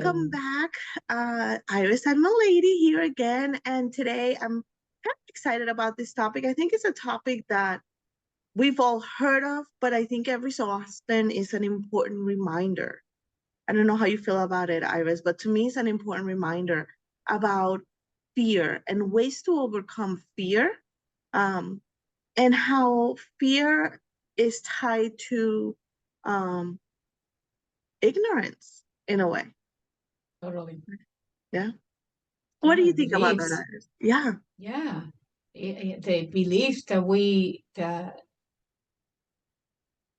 Welcome back. Iris and Mileidy here again. And today I'm kind of excited about this topic. I think it's a topic that we've all heard of, but I think every so often is an important reminder. I don't know how you feel about it, Iris, but to me, it's an important reminder about fear and ways to overcome fear, um, and how fear is tied to um, ignorance in a way. Totally. Yeah. What do Yeah, you think about that, beliefs. Iris? Yeah. Yeah. The beliefs that we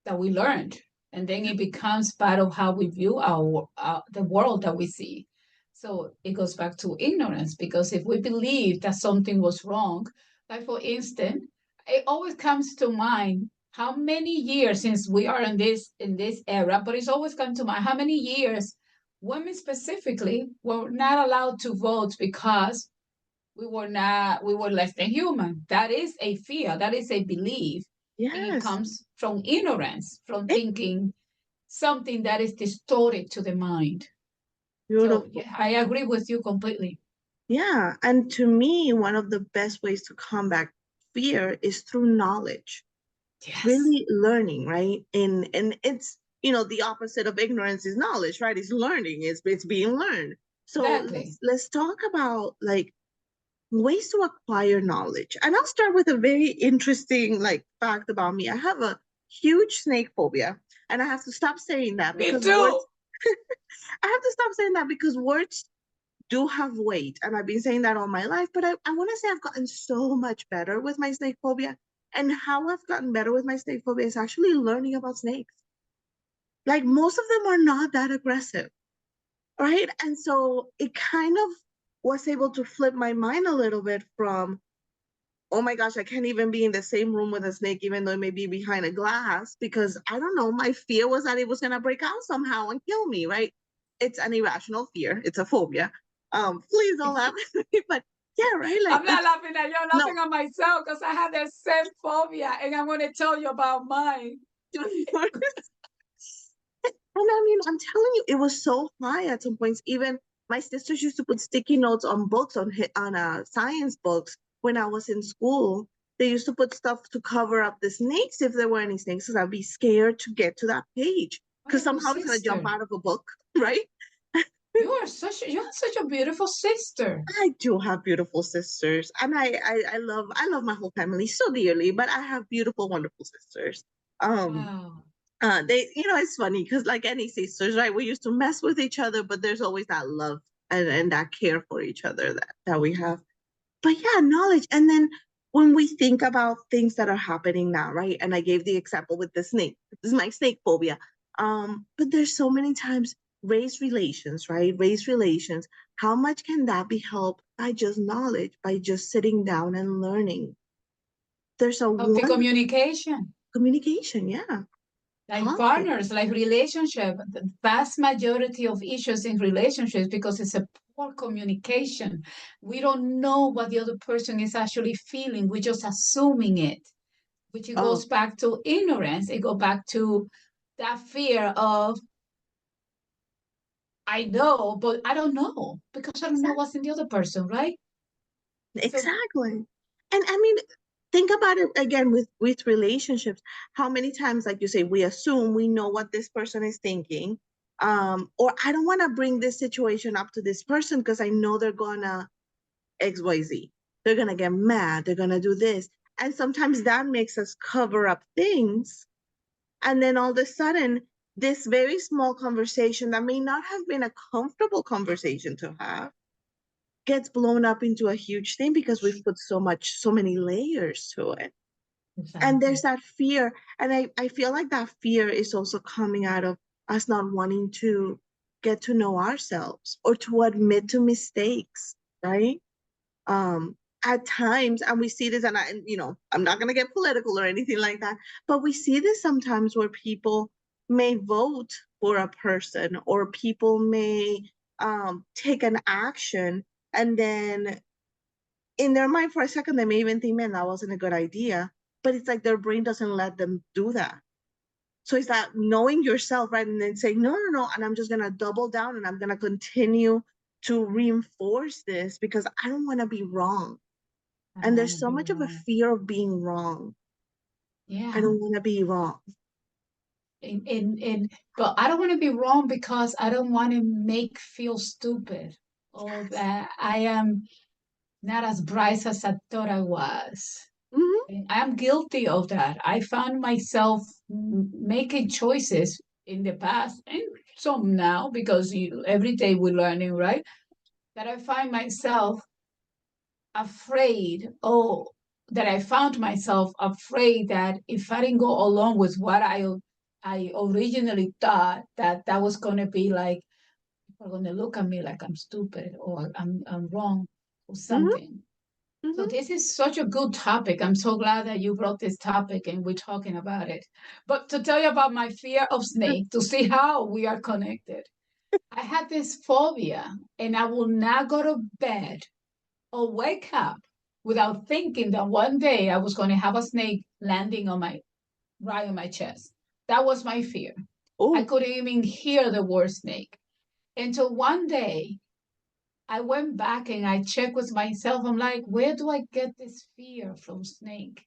learned, and then it becomes part of how we view our the world that we see. So it goes back to ignorance, because if we believe that something was wrong, like for instance, it always comes to mind how many years since we are in this era, but it's always come to mind how many years women specifically were not allowed to vote because we were less than human. That is a fear, that is a belief, and it Yes. comes from ignorance, from It, thinking something that is distorted to the mind. So beautiful. yeah, I agree with you completely. Yeah. And to me, one of the best ways to combat fear is through knowledge, Yes, really learning, right? And it's, the opposite of ignorance is knowledge, right? It's learning, it's being learned. So exactly. let's talk about like ways to acquire knowledge. And I'll start with a very interesting like fact about me. I have a huge snake phobia. And I have to stop saying that Me because too. words I have to stop saying that because words do have weight. And I've been saying that all my life, but I want to say I've gotten so much better with my snake phobia. And how I've gotten better with my snake phobia is actually learning about snakes. Like most of them are not that aggressive, right? And so it kind of was able to flip my mind a little bit from, oh my gosh, I can't even be in the same room with a snake, even though it may be behind a glass, because I don't know, my fear was that it was going to break out somehow and kill me, right? It's an irrational fear. It's a phobia. Please don't laugh at me, but yeah, right? Like I'm not it's laughing at you, I'm no. laughing at myself because I have the same phobia, and I'm going to tell you about mine. And I mean, I'm telling you, it was so high at some points. Even my sisters used to put sticky notes on books, on science books when I was in school. They used to put stuff to cover up the snakes if there were any snakes, because I'd be scared to get to that page because Wonderful somehow it's gonna jump sister. out of a book, right? You have such a beautiful sister. I do have beautiful sisters, and I love my whole family so dearly. But I have beautiful, wonderful sisters. Um, Wow. it's funny because like any sisters, right? We used to mess with each other, but there's always that love and that care for each other that we have. But yeah, knowledge. And then when we think about things that are happening now, right? And I gave the example with the snake. This is my snake phobia. But there's so many times race relations, right? Race relations. How much can that be helped by just knowledge, by just sitting down and learning? There's a Of the one communication, communication, yeah. like Talking. partners, like relationship. The vast majority of issues in relationships because it's a poor communication. We don't know what the other person is actually feeling. We're just assuming it, which it Oh, goes back to ignorance. It goes back to that fear of I know, but I don't know because I don't know what's in the other person, right? So exactly. And I mean, think about it again with relationships. How many times, like you say, we assume we know what this person is thinking, or I don't want to bring this situation up to this person because I know they're gonna XYZ. They're gonna get mad. They're gonna do this, and sometimes that makes us cover up things. And then all of a sudden, this very small conversation that may not have been a comfortable conversation to have gets blown up into a huge thing because we've put so many layers to it. And there's exactly. that fear. And I feel like that fear is also coming out of us not wanting to get to know ourselves or to admit to mistakes, right? At times, and we see this, and I'm not going to get political or anything like that, but we see this sometimes where people may vote for a person or people may take an action, and then in their mind for a second, they may even think, man, that wasn't a good idea. But it's like their brain doesn't let them do that. So it's that knowing yourself, right? And then saying, no, no, no. And I'm just going to double down and I'm going to continue to reinforce this because I don't want to be wrong. I don't And want there's to so be much of a wrong. fear of being wrong. I Yeah. don't want to be wrong. But I don't want to be wrong because I don't want to make feel stupid or Yes. that I am not as bright as I thought I was. Hmm. And I am guilty of that. I found myself making choices in the past and some now because every day we're learning, right? That I find myself afraid, oh, that I found myself afraid that if I didn't go along with what I originally thought that was going to be like, people are going to look at me like I'm stupid or I'm wrong or Hmm. something. So Hmm. this is such a good topic. I'm so glad that you brought this topic and we're talking about it. But to tell you about my fear of snake, to see how we are connected. I had this phobia and I will not go to bed or wake up without thinking that one day I was going to have a snake landing on my right on my chest. That was my fear. I Oh, couldn't even hear the word snake until one day I went back and I checked with myself. I'm like, where do I get this fear from snake?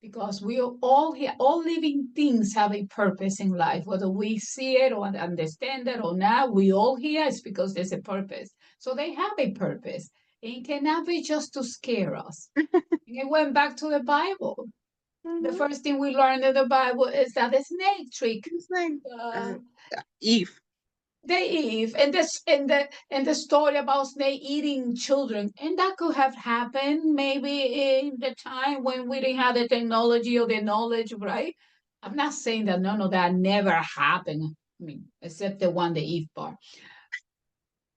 Because we are all here, all living things have a purpose in life, whether we see it or understand it or not. We all here is because there's a purpose. So they have a purpose. It cannot be just to scare us. And it went back to the Bible. The hmm. first thing we learned in the Bible is that the snake trick It's like uh, uh, Eve. the Eve, and this and the story about snake eating children, and that could have happened maybe in the time when we didn't have the technology or the knowledge, right? I'm not saying that none of that never happened. I mean, except the one, the Eve part.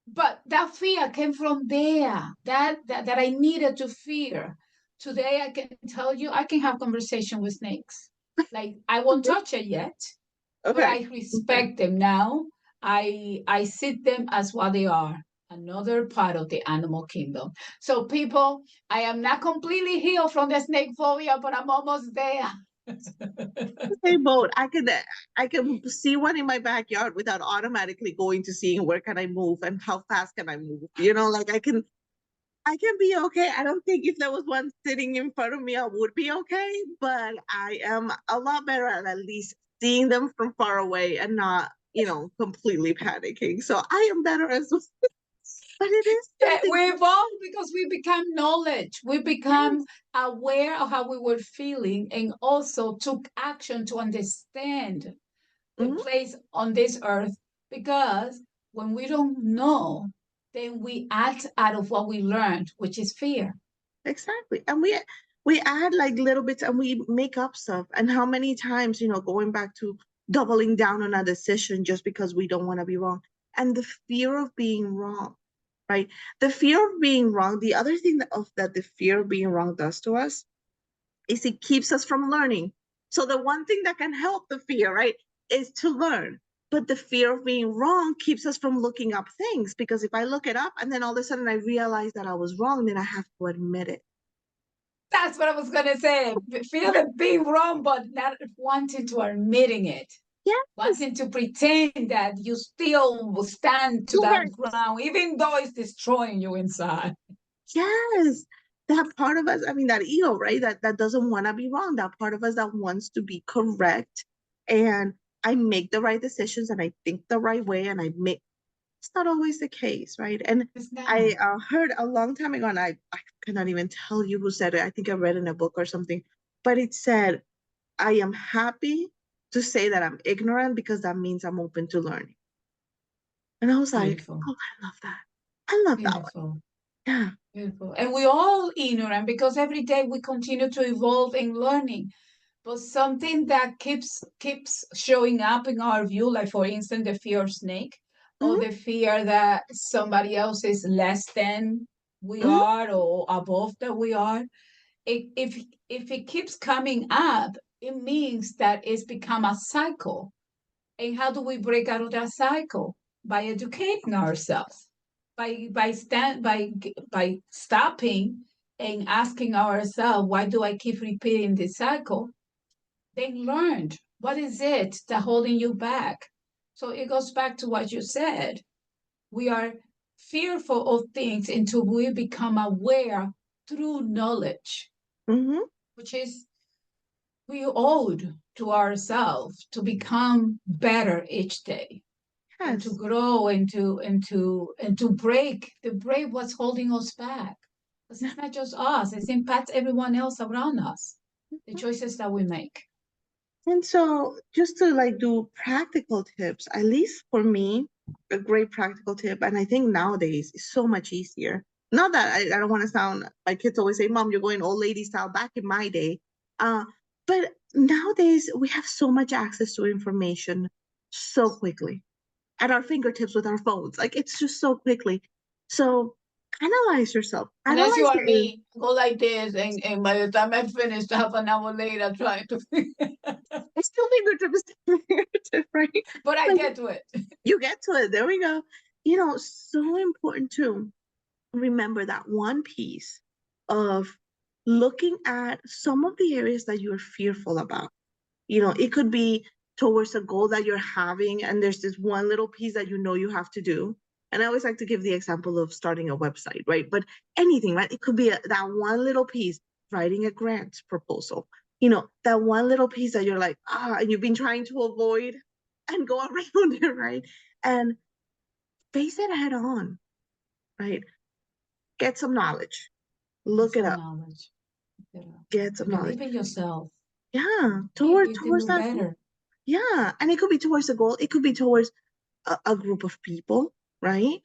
But that fear came from there. That I needed to fear. Today I can tell you I can have conversation with snakes. Like I won't touch it yet, but Okay. I Okay. respect them now. I see them as what they are, another part of the animal kingdom. So people, I am not completely healed from the snake phobia, but I'm almost there. Same boat. I can see one in my backyard without automatically going to seeing where can I move and how fast can I move. Like I can be okay. I don't think if there was one sitting in front of me, I would be okay. But I am a lot better at least seeing them from far away and not, completely panicking. So I am better as well. But it is Yeah, something. we evolve because we become knowledge. We become Yes. aware of how we were feeling and also took action to understand the Mhm. place on this earth. Because when we don't know, then we act out of what we learned, which is fear. Exactly. And we add like little bits and we make up stuff. And how many times, going back to doubling down on a decision just because we don't want to be wrong. And the fear of being wrong, right? The fear of being wrong, the other thing that the fear of being wrong does to us is it keeps us from learning. So the one thing that can help the fear, right, is to learn. But the fear of being wrong keeps us from looking up things because if I look it up and then all of a sudden I realize that I was wrong, then I have to admit it. That's what I was going to say. Feel of being wrong, but not wanting to admitting it. Yes, Wanting to pretend that you still will stand to that yes, ground, even though it's destroying you inside. yes. That part of us, I mean, that ego, right? That doesn't want to be wrong. That part of us that wants to be correct. And I make the right decisions and I think the right way and it's not always the case, right? And It's I not. heard a long time ago, and I cannot even tell you who said it. I think I read in a book or something, but it said, I am happy to say that I'm ignorant because that means I'm open to learning. And I was like, Beautiful. oh, I love that. I love that one. Beautiful. Yeah. Beautiful. And we all ignorant because every day we continue to evolve and learning. But something that keeps showing up in our view, like for instance, the fear of snake, or Hmm. the fear that somebody else is less than we Hmm. are or above that we are. If it keeps coming up, it means that it's become a cycle. And how do we break out of that cycle? By educating ourselves, by stopping and asking ourselves, why do I keep repeating this cycle? Then learned. What is it that holding you back? So it goes back to what you said. We are fearful of things until we become aware through knowledge, Mm-hmm. which is we owed to ourselves to become better each day and to Yes. grow and to break what's holding us back. Because it's not just us, it impacts everyone else around us, the choices that we make. And so, just to like do practical tips, at least for me, a great practical tip, and I think nowadays it's so much easier. Not that I don't want to sound, my kids always say, Mom, you're going old lady style back in my day. Uh, but nowadays we have so much access to information so quickly at our fingertips with our phones. Like it's just so quickly. So analyze yourself, Unless you analyze are your age. me, go like this, and by the time I finish, half an hour later, trying to. It's still fingertip, it's still fingertip, right? But I Like get to it. you get to it. There we go. So important to remember that one piece of looking at some of the areas that you're fearful about. It could be towards a goal that you're having, and there's this one little piece that you have to do. And I always like to give the example of starting a website, right? But anything, right? It could be that one little piece, writing a grant proposal, that one little piece that you're like, and you've been trying to avoid and go around it, right? And face it head on, right? Get some knowledge, Get look it some up, knowledge. Yeah. get some And knowledge. believe in yourself. Yeah, Believe towards you can towards do that goal. better. Yeah, and it could be towards the goal. It could be towards a group of people, right?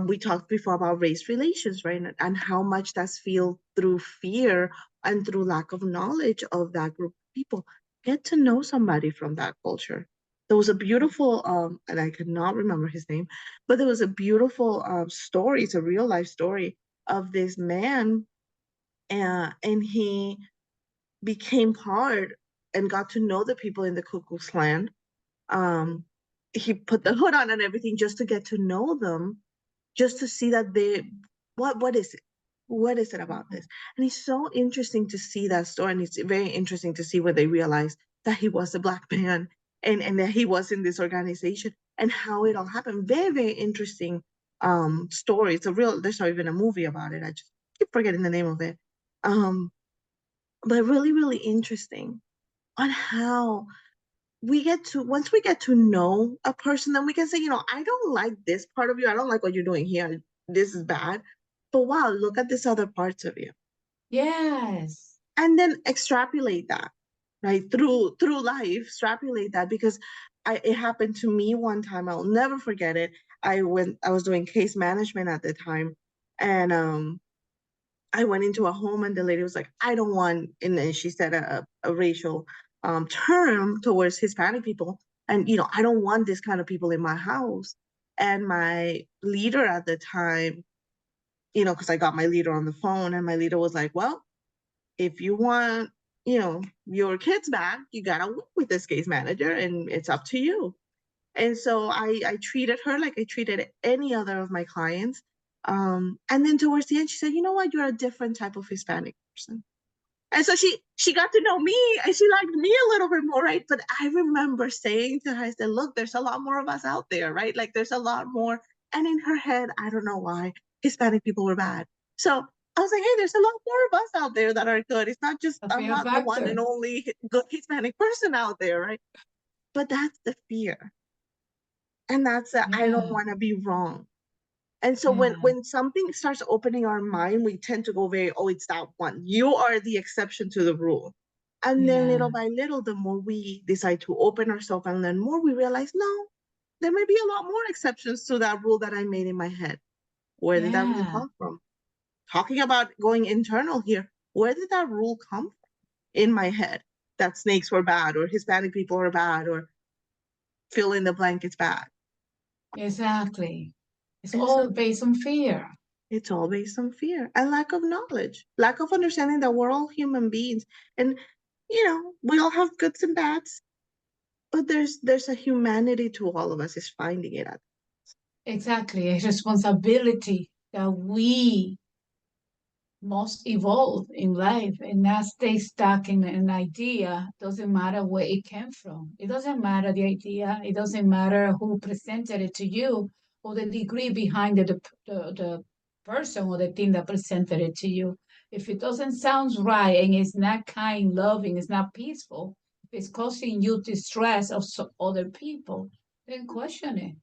We talked before about race relations, right? And how much that's feel through fear and through lack of knowledge of that group of people. Get to know somebody from that culture. There was a beautiful, and I cannot remember his name, but there was a beautiful story. It's a real life story of this man, and he became part and got to know the people in the Ku Klux Klan. um, he put the hood on and everything just to get to know them, just to see that what is it? What is it about Mhm. this? And it's so interesting to see that story, and it's very interesting to see where they realized that he was a black man and that he was in this organization and how it all happened. Very, very interesting story. There's not even a movie about it. I just keep forgetting the name of it. Um, but really, really interesting on how once we get to know a person, then we can say, I don't like this part of you. I don't like what you're doing here. This is bad. But wow, look at this other parts of you. Yes. And then extrapolate that, right? Through life, extrapolate that because it happened to me one time. I'll never forget it. I was doing case management at the time, and I went into a home and the lady was like, I don't want, and then she said a racial term towards Hispanic people. And, I don't want this kind of people in my house. And my leader at the time, because I got my leader on the phone and my leader was like, well, if you want, your kids back, you got to work with this case manager and it's up to you. And so I treated her like I treated any other of my clients. And then towards the end, she said, "You know what? You're a different type of Hispanic person." And so she got to know me and she liked me a little bit more, right? But I remember saying to her, I said, "Look, there's a lot more of us out there, right? Like there's a lot more." And in her head, I don't know why Hispanic people were bad. So I was like, "Hey, there's a lot more of us out there that are good. It's not just A I'm fear not the one and factor. only good Hispanic person out there, right?" But that's the fear, and that's I don't Yeah. want to be wrong. And so when Yeah. when something starts opening our mind, we tend to go very, oh, it's that one. You are the exception to the rule. And then little Yeah. by little, the more we decide to open ourselves and learn more, we realize, no, there may be a lot more exceptions to that rule that I made in my head. Where did that rule Yeah. come from? Talking about going internal here, where did that rule come from in my head? That snakes were bad, or Hispanic people are bad, or fill in the blank is bad. Exactly. It's And so all based on fear. it's all based on fear and lack of knowledge, lack of understanding that we're all human beings. And, we all have goods and bads, but there's a humanity to all of us is finding it at. Exactly. A responsibility that we most evolve in life and not stay stuck in an idea. Doesn't matter where it came from. It doesn't matter the idea. It doesn't matter who presented it to you or the degree behind the person or the thing that presented it to you. If it doesn't sound right and it's not kind, loving, it's not peaceful, if it's causing you distress of other people, then question it.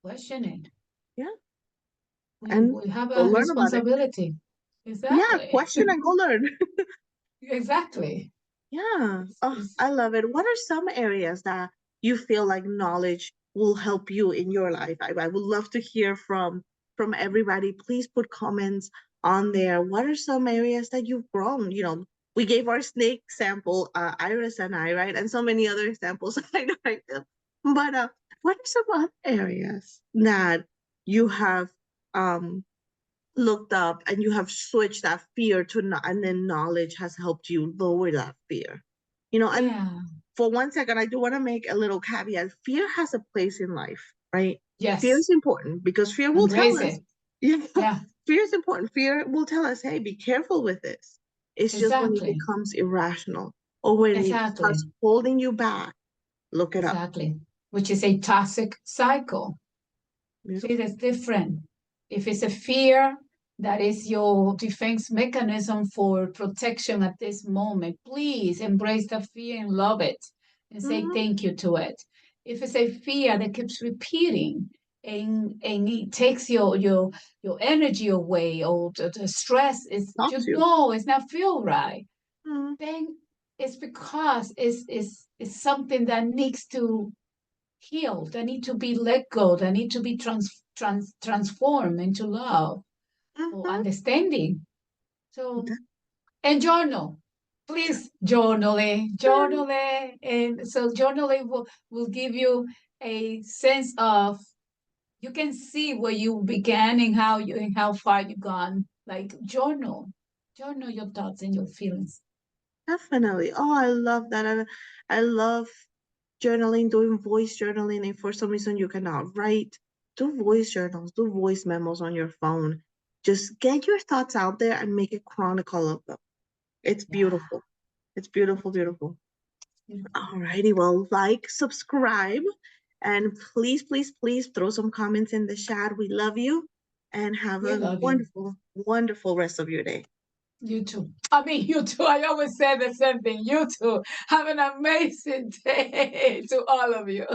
Question it. Yeah. We, And we have go a learn about it. responsibility. Yeah, Exactly. question and go learn. Exactly. Yeah. Oh, It's, I love it. What are some areas that you feel like knowledge will help you in your life? I would love to hear from everybody. Please put comments on there. What are some areas that you've grown? We gave our snake sample, Iris and I, right? And so many other examples. I know I do. But what are some other areas that you have um looked up and you have switched that fear to and then knowledge has helped you lower that fear, and yeah. for 1 second I do want to make a little caveat. Fear has a place in life, right? Fear Yes. is important because fear will tell Embrace us, it. yeah. Yeah. Fear is important. Fear will tell us, hey, be careful with this. It's just when it Exactly. becomes irrational or when it Exactly. starts holding you back, look it up. Exactly. Which is a toxic cycle. See, Beautiful. that's different. If it's a fear, that is your defense mechanism for protection at this moment. Please embrace the fear and love it and say Mhm. thank you to it. If it's a fear that keeps repeating and it takes your energy away or the stress is Stops you you. know it's not feel right, Mhm. then it's because it's something that needs to heal, that need to be let go, that need to be transformed into love or Mhm. understanding. So, and journal. Please journal it. And so journaling will give you a sense of you can see where you began and how far you gone. Like journal your thoughts and your feelings. Definitely. Oh, I love that. I love journaling, doing voice journaling. If for some reason you cannot write, do voice journals, do voice memos on your phone. Just get your thoughts out there and make a chronicle of them. It's Yeah. beautiful. It's beautiful, beautiful. Alrighty, well, like, subscribe, and please, please, please throw some comments in the chat. We love you and have We a love you. wonderful, wonderful rest of your day. You too. I mean, you too. I always say the same thing. You too. Have an amazing day to all of you.